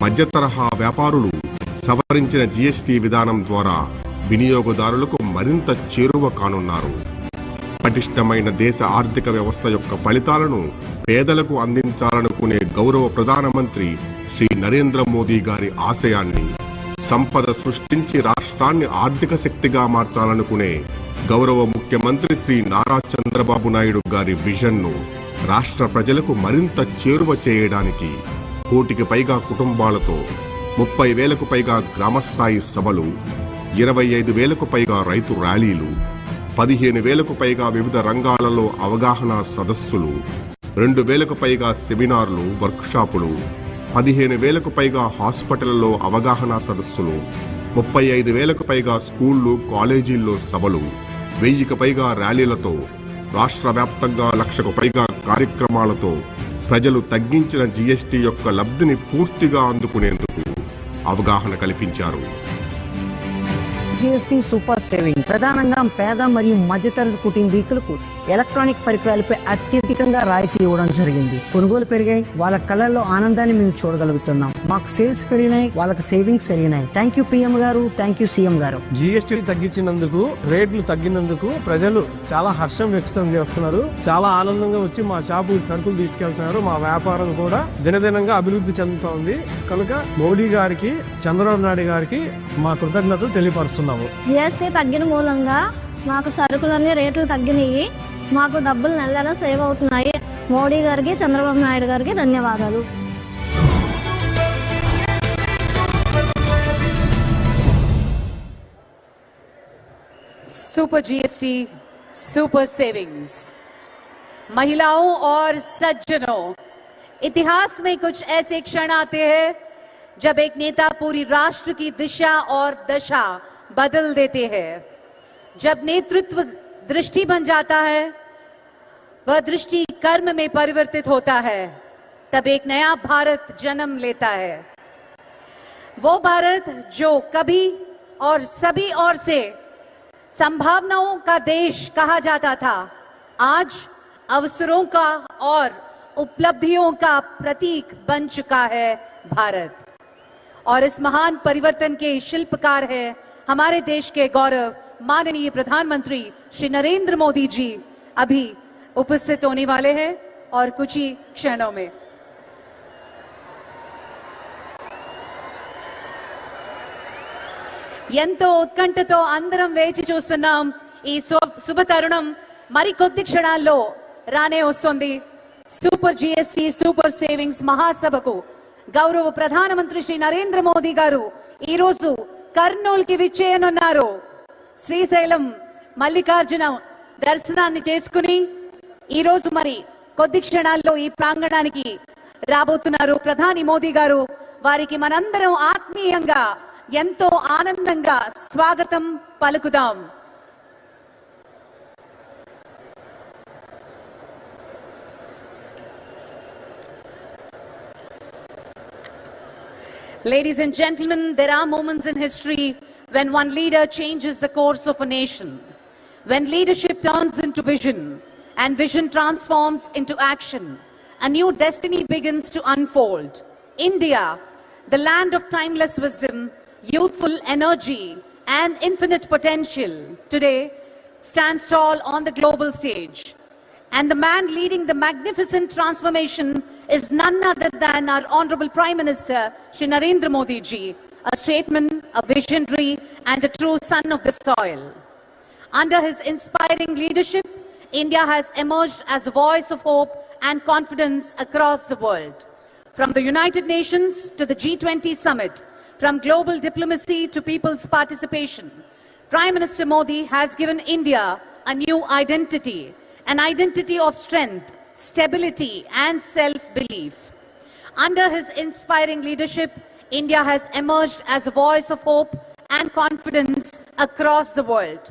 మధ్య తరహా వ్యాపారులు సవరించిన జీఎస్టీ విధానం ద్వారా వినియోగదారులకు మరింత చేరువ కానున్నారు. పటిష్టమైన దేశ ఆర్థిక వ్యవస్థ యొక్క ఫలితాలను పేదలకు అందించాలనుకునే గౌరవ ప్రధానమంత్రి శ్రీ నరేంద్ర మోదీ గారి ఆశయాన్ని, సంపద సృష్టించి రాష్ట్రాన్ని ఆర్థిక శక్తిగా మార్చాలనుకునే గౌరవ ముఖ్యమంత్రి శ్రీ నారా చంద్రబాబు నాయుడు గారి విజన్ను రాష్ట్ర ప్రజలకు మరింత చేరువ చేయడానికి కోటికి పైగా కుటుంబాలతో 30,000కు పైగా గ్రామస్థాయి సభలు, 25,000కు పైగా రైతు ర్యాలీలు, 15,000కు పైగా వివిధ రంగాలలో అవగాహన సదస్సులు, 2,000కు పైగా సెమినార్లు, వర్క్షాపులు, 15,000కు పైగా హాస్పిటళ్లలో అవగాహన సదస్సులు, 35,000కు పైగా స్కూళ్లు, కాలేజీల్లో సభలు, 1,000కు పైగా ర్యాలీలతో రాష్ట్ర వ్యాప్తంగా 1,00,000కు పైగా కార్యక్రమాలతో ప్రజలు తగ్గించిన జీఎస్టీ యొక్క లబ్ధిని పూర్తిగా అందుకునేందుకు అవగాహన కల్పించారు. జీఎస్టీ సూపర్ సేవింగ్ ప్రధానంగా పేద మరియు మధ్యతరగతి కుటుంబీకులకు ఎలక్ట్రానిక్ పరికరాలపై అత్యధికంగా రాయితీ ఇవ్వడం జరిగింది. కొనుగోలు పెరిగాయి, వాళ్ళ కళ్ళల్లో ఆనందాన్ని మేము చూడగలుగుతున్నాం. మాకు సేల్స్ పెరిగినాయి, వాళ్ళకి సేవింగ్స్ పెరిగినాయి. థ్యాంక్ యూ పిఎం గారు, థ్యాంక్ యూ సీఎం గారు. జీఎస్టీ తగ్గించినందుకు, రేట్లు తగ్గినందుకు ప్రజలు చాలా హర్షం వ్యక్తం చేస్తున్నారు. చాలా ఆనందంగా వచ్చి మా షాపు సరుకులు తీసుకెళ్తున్నారు. మా వ్యాపారం కూడా దినదినంగా అభివృద్ధి చెందుతోంది. కనుక మోడీ గారికి, చంద్రబాబు నాయుడు గారికి మా కృతజ్ఞతలు తెలియపరుస్తున్నాం. జిఎస్టీ తగ్గిన మూలంగా మాకు సరుకులన్నీ రేట్లు తగ్గినాయి. మాకు డబ్బులు నెల సేవ్ అవుతున్నాయి. మోడీ గారికి, చంద్రబాబు నాయుడు గారికి ధన్యవాదాలు. Super GST, super savings. महिलाओं और सज्जनों, इतिहास में कुछ ऐसे क्षण आते हैं जब एक नेता पूरी राष्ट्र की दिशा और दशा बदल देते हैं। जब नेतृत्व दृष्टि बन जाता है, वह दृष्टि कर्म में परिवर्तित होता है, तब एक नया भारत जन्म लेता है। वो भारत जो कभी और सभी ओर से संभावनाओं का देश कहा जाता था, आज अवसरों का और उपलब्धियों का प्रतीक बन चुका है भारत। और इस महान परिवर्तन के शिल्पकार है हमारे देश के गौरव माननीय प्रधानमंत्री श्री नरेंद्र मोदी जी अभी उपस्थित होने वाले हैं और कुछ ही क्षणों में। ఎంతో ఉత్కంఠతో అందరం వేచి చూస్తున్నాం. ఈ శుభ తరుణం మరి కొద్ది క్షణాల్లో రానే వస్తుంది. సూపర్ జీఎస్టీ సూపర్ సేవింగ్స్ మహాసభకు గౌరవ ప్రధానమంత్రి శ్రీ నరేంద్ర మోదీ గారు ఈ రోజు కర్నూలు కి విచ్చేయనున్నారు. శ్రీశైలం మల్లికార్జున దర్శనాన్ని చేసుకుని ఈ రోజు మరి కొద్ది క్షణాల్లో ఈ ప్రాంగణానికి రాబోతున్నారు ప్రధాని మోదీ గారు. వారికి మనందరం ఆత్మీయంగా ఎంతో ఆనందంగా స్వాగతం పలుకుదాం. Ladies and gentlemen, there are moments in history when one leader changes the course of a nation, when leadership turns into vision and vision transforms into action. A new destiny begins to unfold. India, the land of timeless wisdom, youthful energy and infinite potential, today stands tall on the global stage. And the man leading the magnificent transformation is none other than our Honorable Prime Minister, Shri Narendra Modi ji, a statesman, a visionary and a true son of the soil. Under his inspiring leadership, India has emerged as a voice of hope and confidence across the world. From the United Nations to the G20 summit, from global diplomacy to people's participation, Prime Minister Modi has given India a new identity, an identity of strength, stability and self-belief. Under his inspiring leadership, India has emerged as a voice of hope and confidence across the world.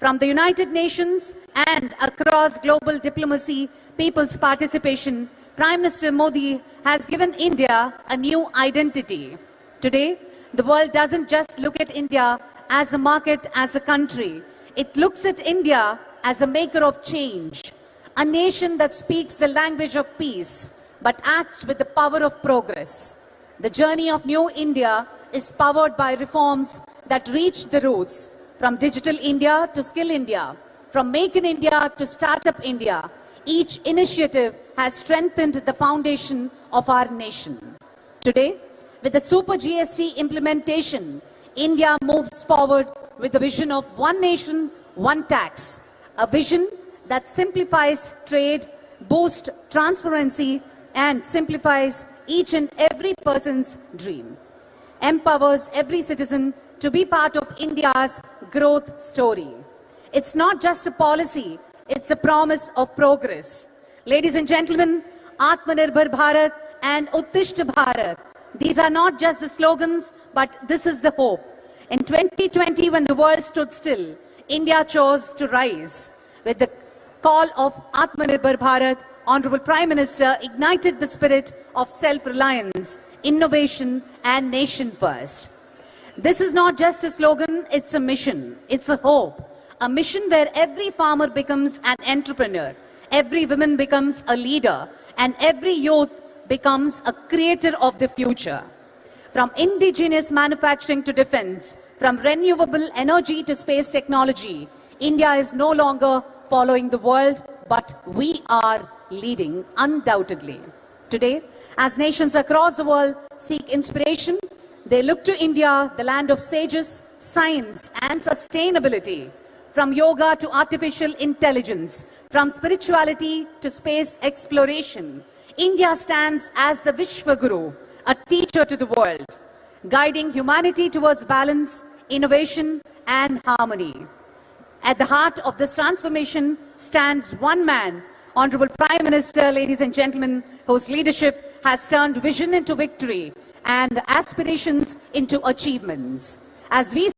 From the United Nations and across global diplomacy, people's participation, Prime Minister Modi has given India a new identity. Today, the world doesn't just look at India as a market, as a country. It looks at India as a maker of change, a nation that speaks the language of peace but acts with the power of progress. The journey of New India is powered by reforms that reach the roots, from Digital India to Skill India, from Make in India to Startup India. Each initiative has strengthened the foundation of our nation. Today, with the Super GST implementation, India moves forward with the vision of one nation, one tax, a vision that simplifies trade, boosts transparency, and simplifies each and every person's dream, empowers every citizen to be part of India's growth story. It's not just a policy, it's a promise of progress. Ladies and gentlemen, Atmanirbhar Bharat and Uttishta Bharat, these are not just the slogans, but this is the hope. In 2020, when the world stood still, India chose to rise. With the call of Atmanirbhar Bharat, Honorable Prime Minister ignited the spirit of self-reliance, innovation, and nation first. This is not just a slogan, it's a mission, it's a hope. A mission where every farmer becomes an entrepreneur, every woman becomes a leader, and every youth becomes a creator of the future. From indigenous manufacturing to defense, from renewable energy to space technology, India is no longer following the world, but we are leading undoubtedly. Today, as nations across the world seek inspiration, they look to India, the land of sages, science, and sustainability. From yoga to artificial intelligence, from spirituality to space exploration, India stands as the Vishwaguru, a teacher to the world, guiding humanity towards balance, innovation, and harmony. At the heart of this transformation stands one man, Honorable Prime Minister, ladies and gentlemen, whose leadership has turned vision into victory and aspirations into achievements. As we